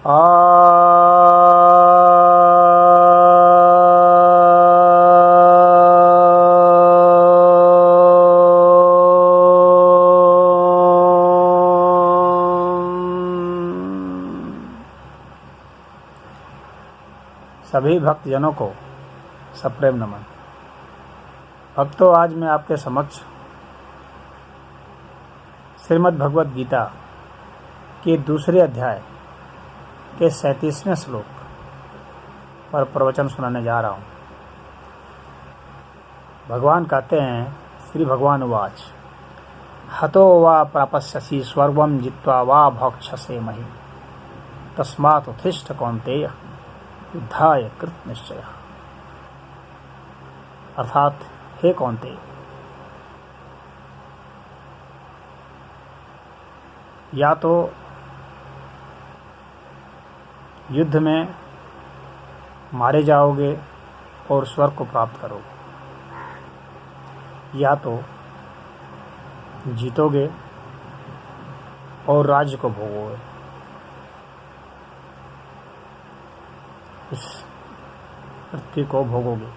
आ सभी भक्तजनों को सप्रेम नमन। भक्तों, आज मैं आपके समक्ष श्रीमद् भगवद गीता के दूसरे अध्याय के 37वें श्लोक पर प्रवचन सुनाने जा रहा हूँ। भगवान कहते हैं, श्री भगवान उवाच, हतो वा प्रापस्यसि स्वर्गं जित्वा वा भोक्ष्यसे महि तस्मात् उत्तिष्ठ कौन्तेय युद्धाय कृत निश्चय। अर्थात, हे कौन्तेय, या तो युद्ध में मारे जाओगे और स्वर्ग को प्राप्त करोगे, या तो जीतोगे और राज्य को भोगोगे। इस पृथ्वी को भोगोगे।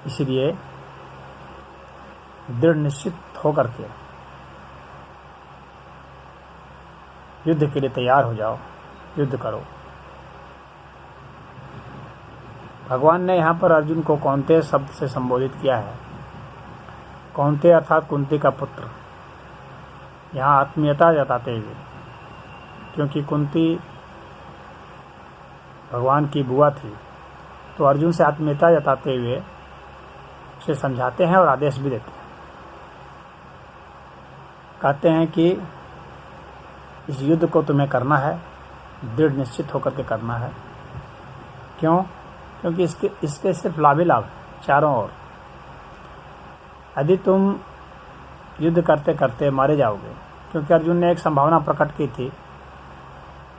इसलिए दृढ़ निश्चित होकर के युद्ध के लिए तैयार हो जाओ, युद्ध करो। भगवान ने यहाँ पर अर्जुन को कौन्तेय शब्द से संबोधित किया है। कौन्तेय अर्थात कुंती का पुत्र। यहाँ आत्मीयता जताते हुए, क्योंकि कुंती भगवान की बुआ थी, तो अर्जुन से आत्मीयता जताते हुए उसे समझाते हैं और आदेश भी देते हैं। कहते हैं कि इस युद्ध को तुम्हें करना है, दृढ़ निश्चित होकर के करना है। क्यों? क्योंकि इसके सिर्फ लाभ ही लाभ है चारों ओर। यदि तुम युद्ध करते करते मारे जाओगे, क्योंकि अर्जुन ने एक संभावना प्रकट की थी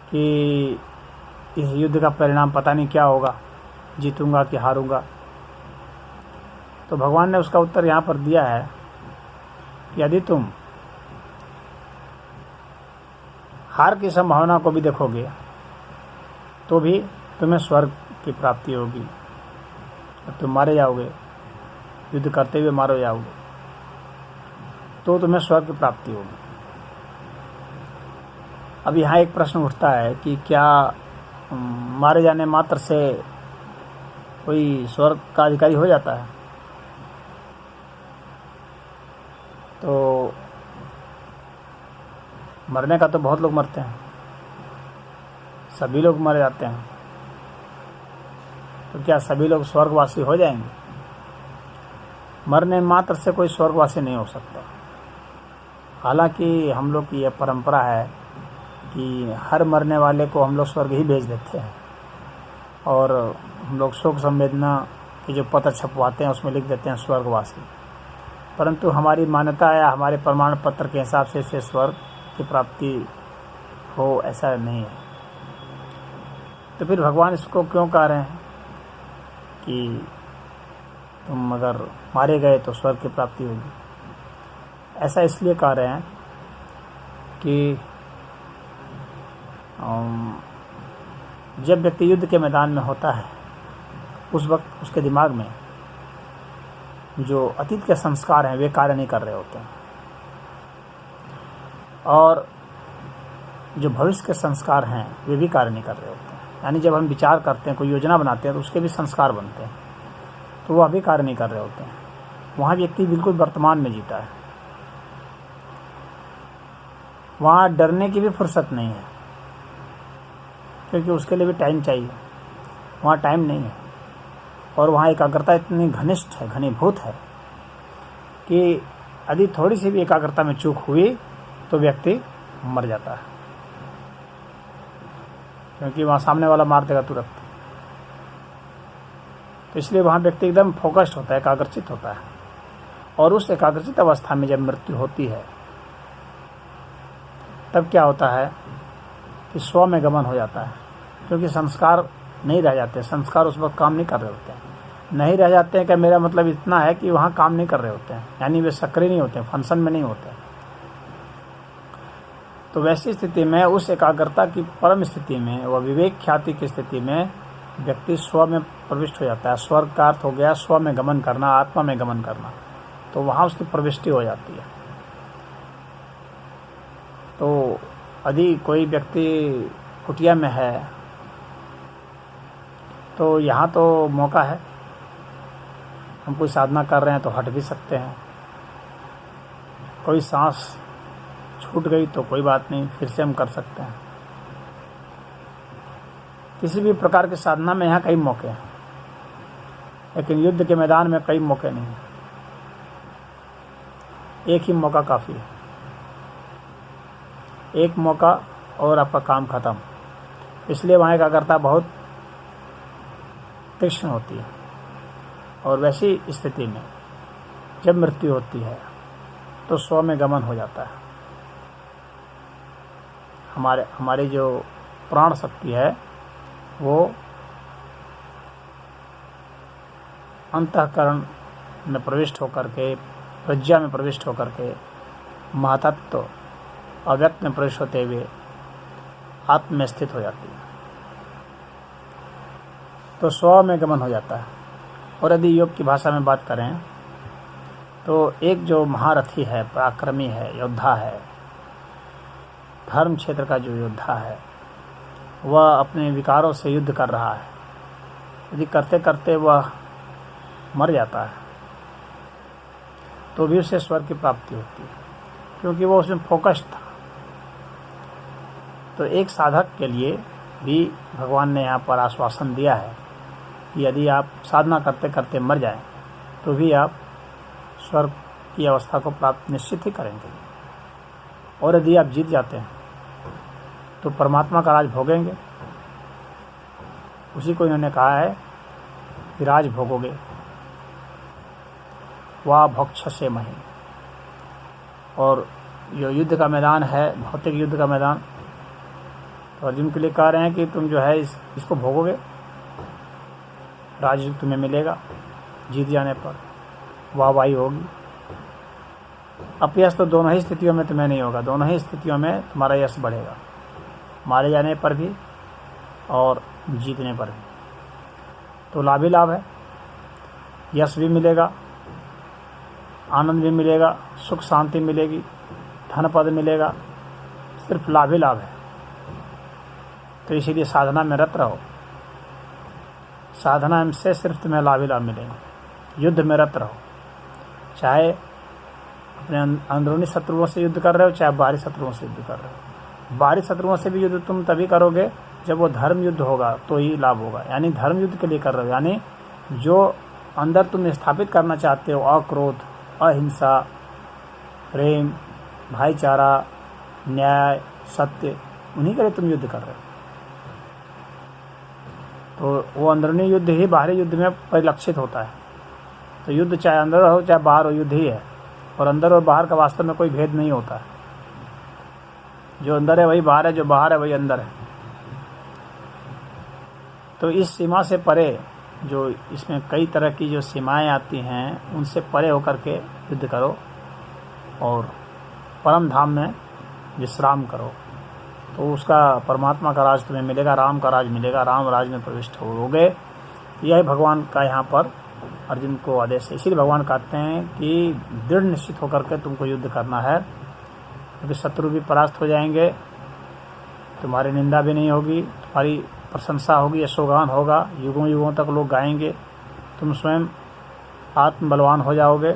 कि इस युद्ध का परिणाम पता नहीं क्या होगा, जीतूंगा कि हारूंगा। तो भगवान ने उसका उत्तर यहाँ पर दिया है कि यदि तुम हार की संभावना को भी देखोगे तो भी तुम्हें स्वर्ग की प्राप्ति होगी। जब तुम मारे जाओगे, युद्ध करते हुए मारे जाओगे, तो तुम्हें स्वर्ग की प्राप्ति होगी। अब यहाँ एक प्रश्न उठता है कि क्या मारे जाने मात्र से कोई स्वर्ग का अधिकारी हो जाता है? तो मरने का तो बहुत लोग मरते हैं, सभी लोग मर जाते हैं, तो क्या सभी लोग स्वर्गवासी हो जाएंगे? मरने मात्र से कोई स्वर्गवासी नहीं हो सकता। हालांकि हम लोग की यह परंपरा है कि हर मरने वाले को हम लोग स्वर्ग ही भेज देते हैं, और हम लोग शोक संवेदना के जो पत्र छपवाते हैं उसमें लिख देते हैं स्वर्गवासी। परंतु हमारी मान्यता या हमारे प्रमाण पत्र के हिसाब से इसे स्वर्ग की प्राप्ति हो, ऐसा नहीं है। तो फिर भगवान इसको क्यों कह रहे हैं कि तुम अगर मारे गए तो स्वर्ग की प्राप्ति होगी? ऐसा इसलिए कह रहे हैं कि जब व्यक्ति युद्ध के मैदान में होता है, उस वक्त उसके दिमाग में जो अतीत के संस्कार हैं वे कार्य नहीं कर रहे होते हैं, और जो भविष्य के संस्कार हैं वे भी कार्य नहीं कर रहे होते हैं। यानी जब हम विचार करते हैं, कोई योजना बनाते हैं, तो उसके भी संस्कार बनते हैं, तो वह भी कार्य नहीं कर रहे होते हैं। वहाँ व्यक्ति बिल्कुल वर्तमान में जीता है। वहाँ डरने की भी फुर्सत नहीं है, क्योंकि उसके लिए भी टाइम चाहिए। वहाँ टाइम नहीं है, और वहाँ एकाग्रता इतनी घनिष्ठ है, घनीभूत है कि यदि थोड़ी सी भी एकाग्रता में चूक हुई तो व्यक्ति मर जाता है, क्योंकि वहाँ सामने वाला मार देगा तुरंत। तो इसलिए वहाँ व्यक्ति एकदम फोकस्ड होता है, एकाग्रचित होता है। और उस एकाग्रचित अवस्था में जब मृत्यु होती है, तब क्या होता है कि स्व में गमन हो जाता है, क्योंकि संस्कार नहीं रह जाते। संस्कार उस वक्त काम नहीं कर रहे होते हैं। नहीं रह जाते हैं, क्या मेरा मतलब इतना है कि वहाँ काम नहीं कर रहे होते हैं, यानी वे सक्रिय नहीं होते हैं, फंक्शन में नहीं होते हैं। तो वैसी स्थिति में, उस एकाग्रता की परम स्थिति में, वह विवेक ख्याति की स्थिति में व्यक्ति स्व में प्रविष्ट हो जाता है। स्वर्ग का अर्थ हो गया स्व में गमन करना, आत्मा में गमन करना। तो वहाँ उसकी प्रविष्टि हो जाती है। तो यदि कोई व्यक्ति कुटिया में है तो यहाँ तो मौका है, हम कोई साधना कर रहे हैं तो हट भी सकते हैं। कोई सांस छूट गई तो कोई बात नहीं, फिर से हम कर सकते हैं। किसी भी प्रकार की साधना में यहाँ कई मौके हैं, लेकिन युद्ध के मैदान में कई मौके नहीं। एक ही मौका काफ़ी है, एक मौका और आपका काम खत्म। इसलिए वहाँ एकाग्रता बहुत तीक्ष्ण होती है। और वैसी स्थिति में जब मृत्यु होती है तो स्व में गमन हो जाता है। हमारी जो प्राण शक्ति है वो अंतःकरण में प्रविष्ट होकर के, प्रज्ञा में प्रविष्ट होकर के, महातत्व अव्यक्त में प्रवेश होते हुए आत्म में स्थित हो जाती है। तो स्व में गमन हो जाता है। और यदि योग की भाषा में बात करें तो एक जो महारथी है, पराक्रमी है, योद्धा है, धर्म क्षेत्र का जो योद्धा है, वह अपने विकारों से युद्ध कर रहा है। यदि करते करते वह मर जाता है तो भी उसे स्वर्ग की प्राप्ति होती है, क्योंकि वो उसमें फोकस्ड था। तो एक साधक के लिए भी भगवान ने यहाँ पर आश्वासन दिया है कि यदि आप साधना करते करते मर जाएं तो भी आप स्वर्ग की अवस्था को प्राप्त निश्चित ही करेंगे। और यदि आप जीत जाते हैं तो परमात्मा का राज भोगेंगे। उसी को इन्होंने कहा है कि राज भोगोगे, वाह भक्षसे महि। और जो युद्ध का मैदान है, भौतिक युद्ध का मैदान, तो अर्जुन के लिए कह रहे हैं कि तुम जो है इसको भोगोगे, राज तुम्हें मिलेगा। जीत जाने पर वाहवाही होगी। अपयश तो दोनों ही स्थितियों में तुम्हें नहीं होगा, दोनों ही स्थितियों में तुम्हारा यश बढ़ेगा, मारे जाने पर भी और जीतने पर भी। तो लाभ ही लाभ है, यश भी मिलेगा, आनंद भी मिलेगा, सुख शांति मिलेगी, धन पद मिलेगा, सिर्फ लाभ ही लाभ है। तो इसीलिए साधना में रत रहो। साधना से सिर्फ तुम्हें लाभ ही लाभ मिलेंगे। युद्ध में रत रहो, चाहे अपने अंदरूनी शत्रुओं से युद्ध कर रहे हो, चाहे बाहरी शत्रुओं से युद्ध कर रहे हो। बाहरी शत्रुओं से भी युद्ध तुम तभी करोगे जब वो धर्म युद्ध होगा तो ही लाभ होगा। यानी धर्म युद्ध के लिए कर रहे हो, यानी जो अंदर तुम स्थापित करना चाहते हो, अक्रोध, अहिंसा, प्रेम, भाईचारा, न्याय, सत्य, उन्हीं के लिए तुम युद्ध कर रहे हो। तो वो अंदरूनी युद्ध ही बाहरी युद्ध में परिलक्षित होता है। तो युद्ध चाहे अंदर हो चाहे बाहर हो, युद्ध ही है। और अंदर और बाहर का वास्तव में कोई भेद नहीं होता है। जो अंदर है वही बाहर है, जो बाहर है वही अंदर है। तो इस सीमा से परे, जो इसमें कई तरह की जो सीमाएं आती हैं, उनसे परे होकर के युद्ध करो और परम धाम में विश्राम करो। तो उसका परमात्मा का राज तुम्हें मिलेगा, राम का राज मिलेगा, राम राज में प्रविष्ट होगे। यह भगवान का यहाँ पर अर्जुन को आदेश है। इसीलिए भगवान कहते हैं कि दृढ़ निश्चित होकर के तुमको युद्ध करना है, क्योंकि शत्रु भी परास्त हो जाएंगे, तुम्हारी निंदा भी नहीं होगी, तुम्हारी प्रशंसा होगी, यशोगान होगा, युगों युगों तक लोग गाएंगे, तुम स्वयं आत्म बलवान हो जाओगे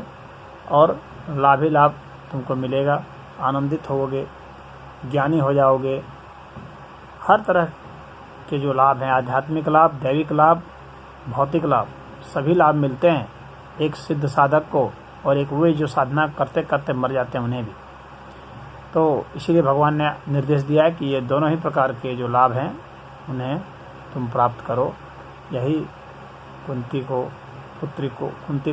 और लाभ ही लाभ तुमको मिलेगा, आनंदित होगे, ज्ञानी हो जाओगे। हर तरह के जो लाभ हैं, आध्यात्मिक लाभ, दैविक लाभ, भौतिक लाभ, सभी लाभ मिलते हैं एक सिद्ध साधक को, और एक वे जो साधना करते करते मर जाते हैं उन्हें भी। तो इसीलिए भगवान ने निर्देश दिया है कि ये दोनों ही प्रकार के जो लाभ हैं उन्हें तुम प्राप्त करो। यही कुंती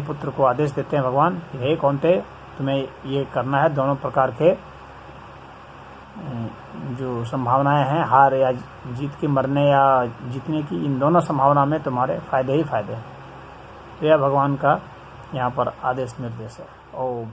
पुत्र को आदेश देते हैं भगवान कि हे कौन्ते, तुम्हें ये करना है। दोनों प्रकार के जो संभावनाएं हैं, हार या जीत की, मरने या जीतने की, इन दोनों संभावना में तुम्हारे फायदे ही फायदे हैं। तो यह भगवान का यहाँ पर आदेश निर्देश है। ओम।